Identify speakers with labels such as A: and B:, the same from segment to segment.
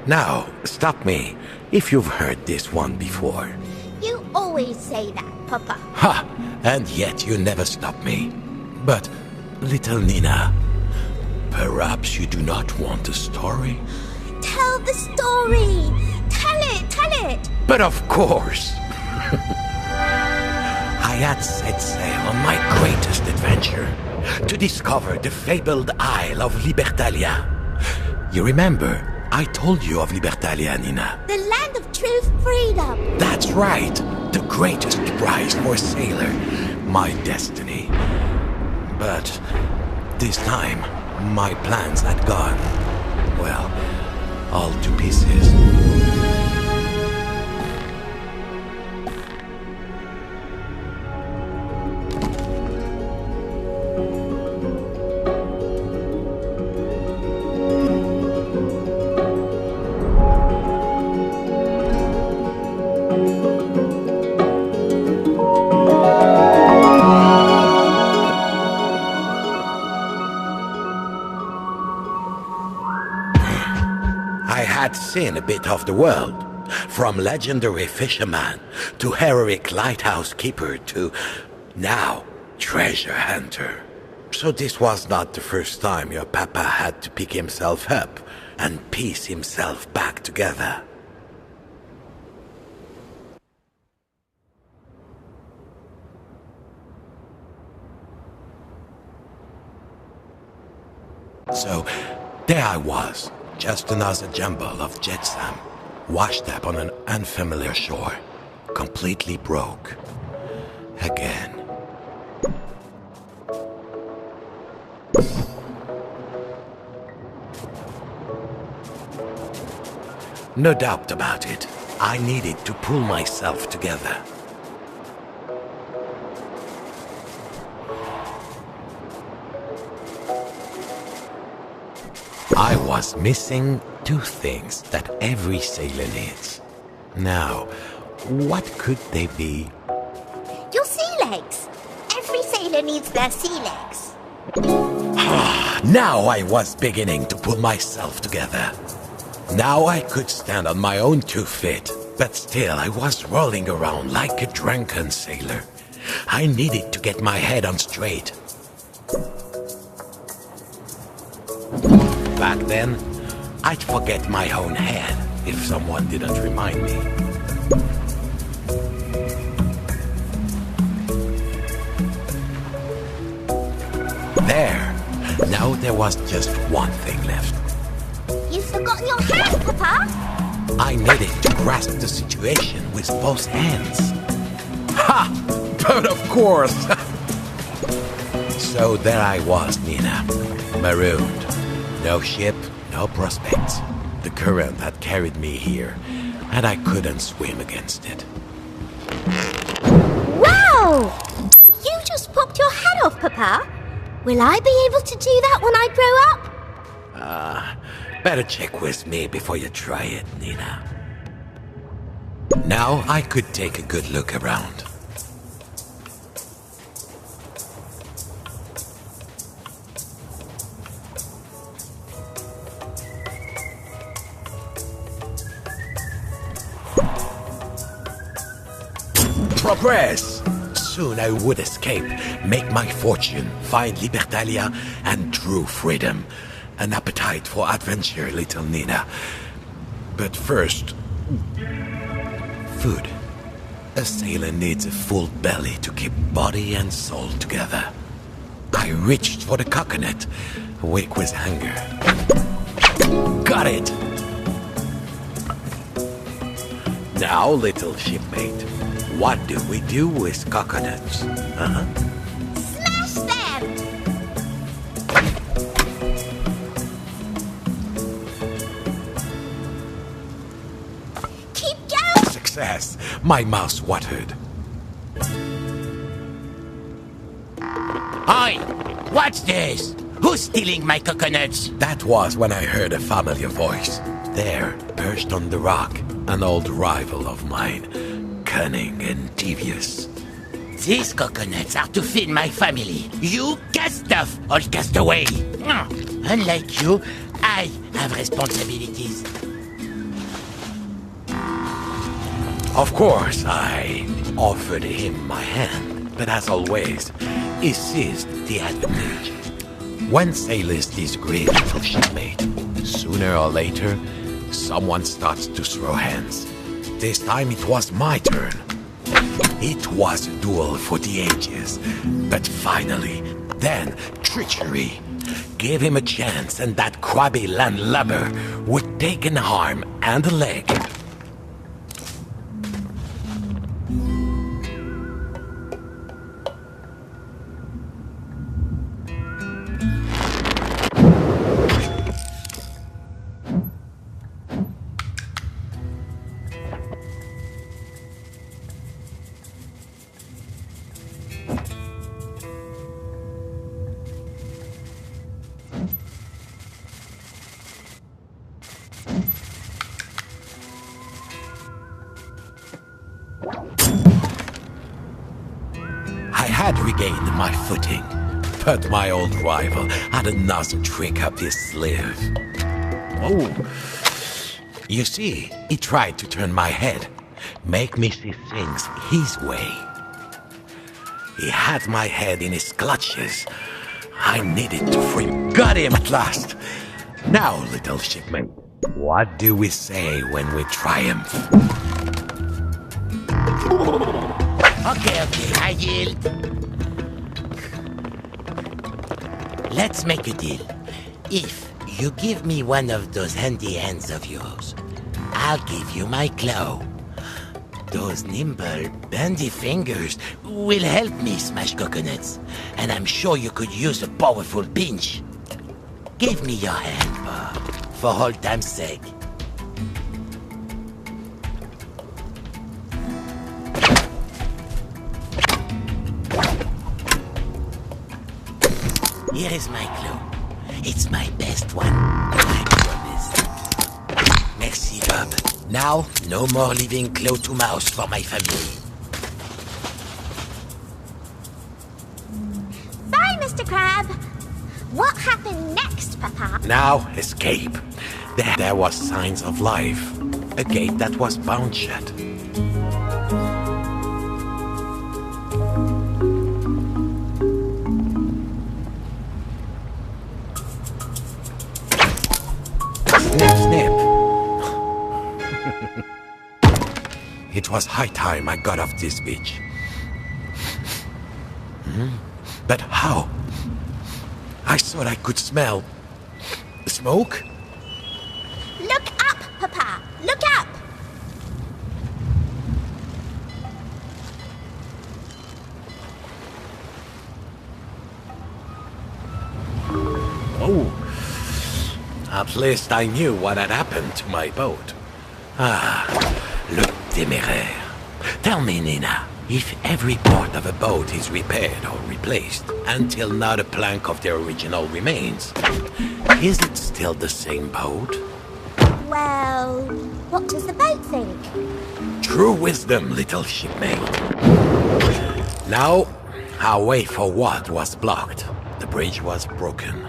A: Now, stop me if you've heard this one before.
B: You always say that, Papa.
A: Ha! And yet you never stop me. But, little Nina, perhaps you do not want a story?
B: Tell the story! Tell it!
A: But of course! I had set sail on my greatest adventure, to discover the fabled Isle of Libertalia. You remember, I told you of Libertalia, Nina.
B: The land of true freedom.
A: That's right! The greatest prize for a sailor. My destiny. But this time, my plans had gone, well, all to pieces. I had seen a bit of the world, from legendary fisherman to heroic lighthouse keeper to, now, treasure hunter. So this was not the first time your papa had to pick himself up and piece himself back together. So, there I was, just another jumble of jetsam, washed up on an unfamiliar shore, completely broke. Again. No doubt about it, I needed to pull myself together. I was missing two things that every sailor needs. Now, what could they be?
B: Your sea legs. Every sailor needs their sea legs.
A: Now I was beginning to pull myself together. Now I could stand on my own 2 feet, but still I was rolling around like a drunken sailor. I needed to get my head on straight. Back then, I'd forget my own head if someone didn't remind me. There. Now there was just one thing left.
B: You've forgotten your hat, Papa.
A: I needed to grasp the situation with both hands. Ha! But of course! So there I was, Nina, marooned. No ship, no prospects. The current had carried me here, and I couldn't swim against it.
B: Wow! You just popped your head off, Papa. Will I be able to do that when I grow up?
A: Better check with me before you try it, Nina. Now I could take a good look around. Progress! Soon I would escape, make my fortune, find Libertalia, and true freedom. An appetite for adventure, little Nina. But first... food. A sailor needs a full belly to keep body and soul together. I reached for the coconut, awake with hunger. Got it! Now, little shipmate, what do we do with coconuts?
B: Smash them! Keep going!
A: Success! My mouth watered.
C: Oi! What's this? Who's stealing my coconuts?
A: That was when I heard a familiar voice. There, perched on the rock, an old rival of mine. Cunning and devious.
C: These coconuts are to feed my family. You cast off, old castaway. Unlike you, I have responsibilities.
A: Of course, I offered him my hand, but as always, he seized the advantage. When sailors disagree, little shipmate, sooner or later, someone starts to throw hands. This time it was my turn. It was a duel for the ages, but finally, then treachery gave him a chance, and that crabby landlubber would take an arm and a leg. I had regained my footing, but my old rival had another trick up his sleeve. Oh, you see, he tried to turn my head, make me see things his way. He had my head in his clutches. I needed to free him. Got him at last. Now, little shipmate, what do we say when we triumph?
C: Okay, I yield. Let's make a deal. If you give me one of those handy hands of yours, I'll give you my claw. Those nimble, bendy fingers will help me smash coconuts, and I'm sure you could use a powerful pinch. Give me your hand, Bob, for old time's sake. Here is my claw. It's my best one, I promise. Merci, Bob. Now, no more leaving claw to mouse for my family.
B: Bye, Mr. Crab. What happened next, Papa?
A: Now, escape. There was signs of life. A gate that was bound shut. Snip, snip. It was high time I got off this beach. But how? I thought I could smell smoke.
B: Look up, Papa. Look up.
A: Oh. At least I knew what had happened to my boat. Ah, le téméraire. Tell me, Nina, if every part of a boat is repaired or replaced until not a plank of the original remains, is it still the same boat?
B: Well, what does the boat think?
A: True wisdom, little shipmate. Now, our way forward was blocked. The bridge was broken.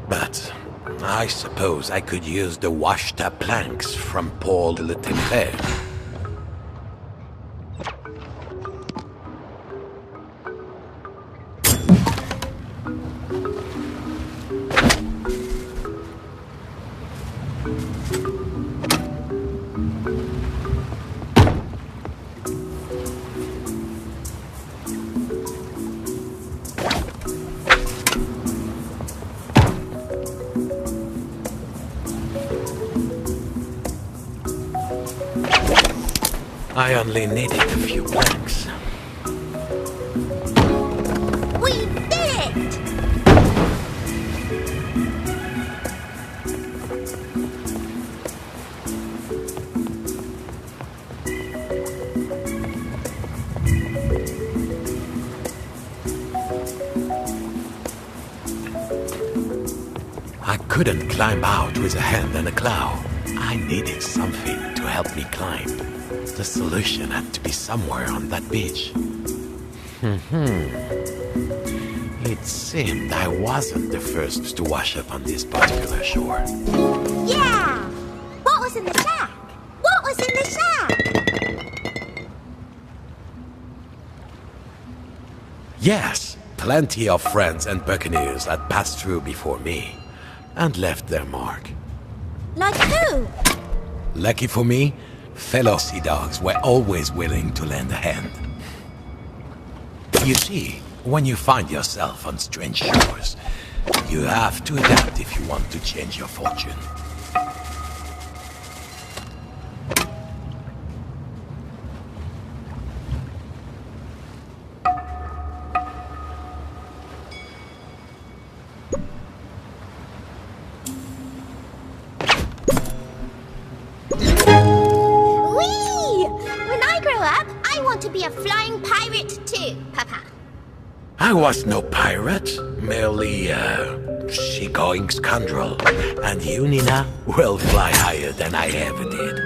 A: But I suppose I could use the washed-up planks from Paul Le Téméraire. I only needed a few planks.
B: We did it!
A: I couldn't climb out with a hand and a claw. I needed something to help me climb. The solution had to be somewhere on that beach. It seemed I wasn't the first to wash up on this particular shore.
B: Yeah! What was in the shack? What was in the shack?
A: Yes, plenty of friends and buccaneers had passed through before me and left their mark.
B: Like who?
A: Lucky for me, fellow sea dogs were always willing to lend a hand. You see, when you find yourself on strange shores, you have to adapt if you want to change your fortune.
B: Whee! When I grow up, I want to be a flying pirate too, Papa.
A: I was no pirate, merely a seagoing scoundrel. And you, Nina, will fly higher than I ever did.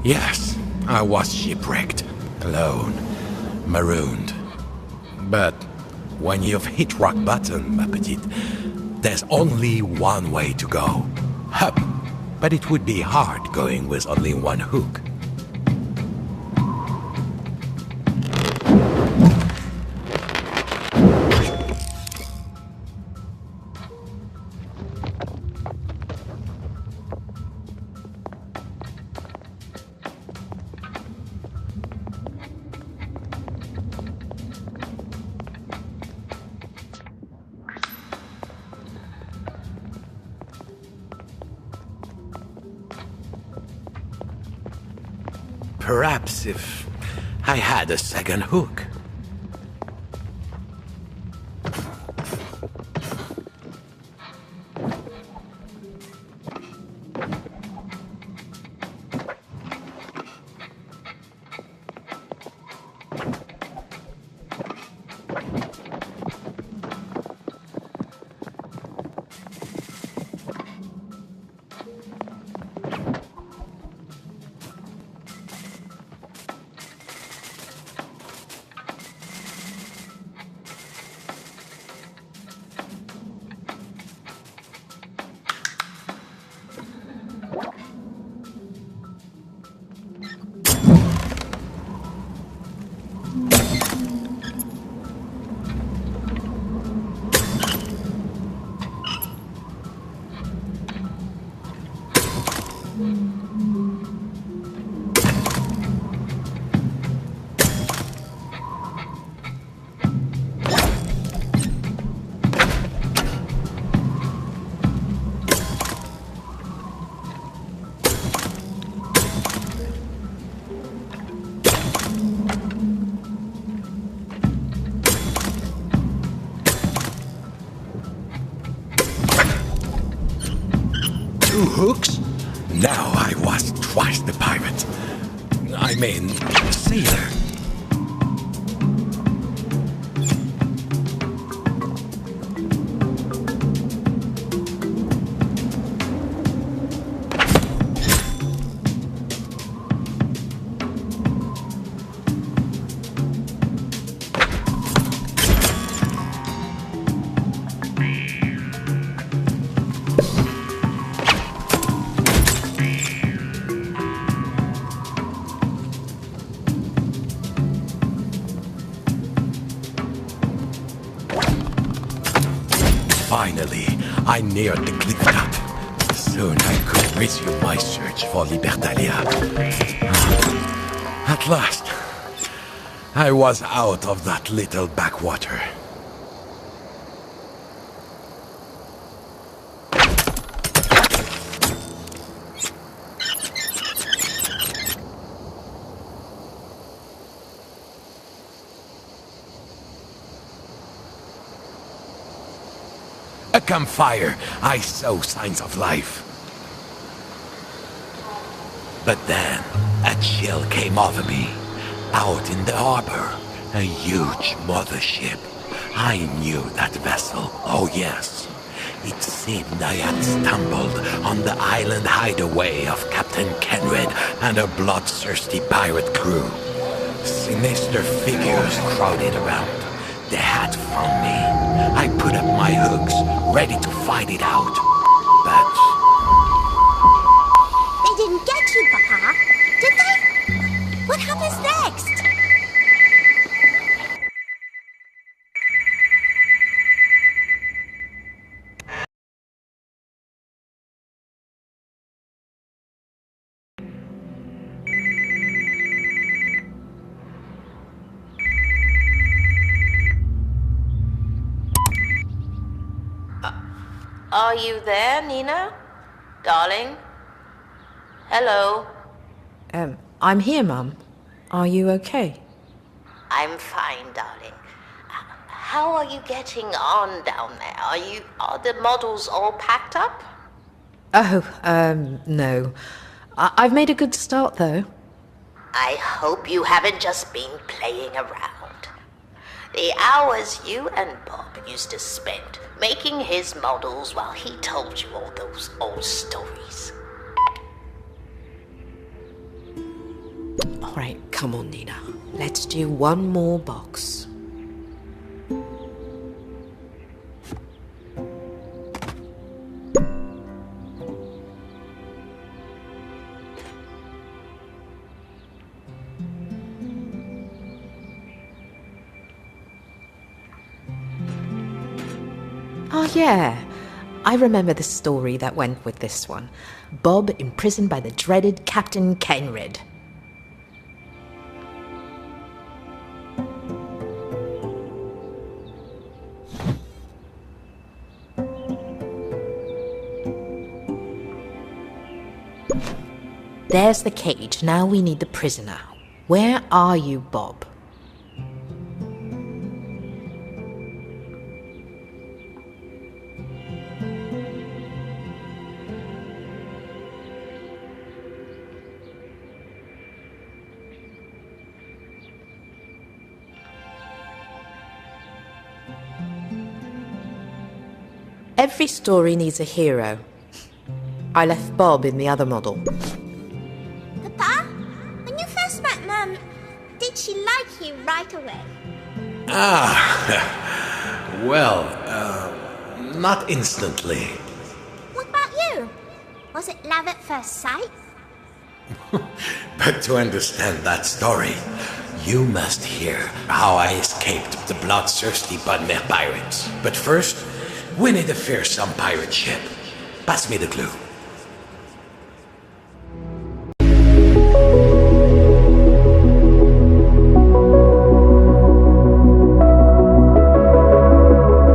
A: Yes, I was shipwrecked, alone, marooned. But when you've hit rock bottom, ma petite, there's only one way to go. Up. But it would be hard going with only one hook. Perhaps if I had a second hook. Two hooks? Now I was twice the pirate. I mean, sailor. Finally, I neared the cliff top. Soon I could resume my search for Libertalia. At last, I was out of that little backwater. A campfire, I saw signs of life. But then, a chill came over me. Out in the harbor, a huge mothership. I knew that vessel, oh yes. It seemed I had stumbled on the island hideaway of Captain Kenred and a bloodthirsty pirate crew. Sinister figures crowded around. They had found me. I put up my hooks, ready to fight it out. But
B: They didn't get you, Papa, did they? What happens next?
D: Are you there, Nina? Darling? Hello?
E: I'm here, Mum. Are you okay?
D: I'm fine, darling. How are you getting on down there? Are the models all packed up?
E: Oh, no. I've made a good start, though.
D: I hope you haven't just been playing around. The hours you and Bob used to spend making his models while he told you all those old stories.
E: All right, come on, Nina. Let's do one more box. Oh, yeah. I remember the story that went with this one. Bob imprisoned by the dreaded Captain Kenred. There's the cage. Now we need the prisoner. Where are you, Bob? Every story needs a hero. I left Bob in the other model.
B: Papa, when you first met Mum, did she like you right away?
A: not instantly.
B: What about you? Was it love at first sight?
A: But to understand that story, you must hear how I escaped the bloodthirsty Budmere pirates. But first, we need a fearsome pirate ship. Pass me the clue.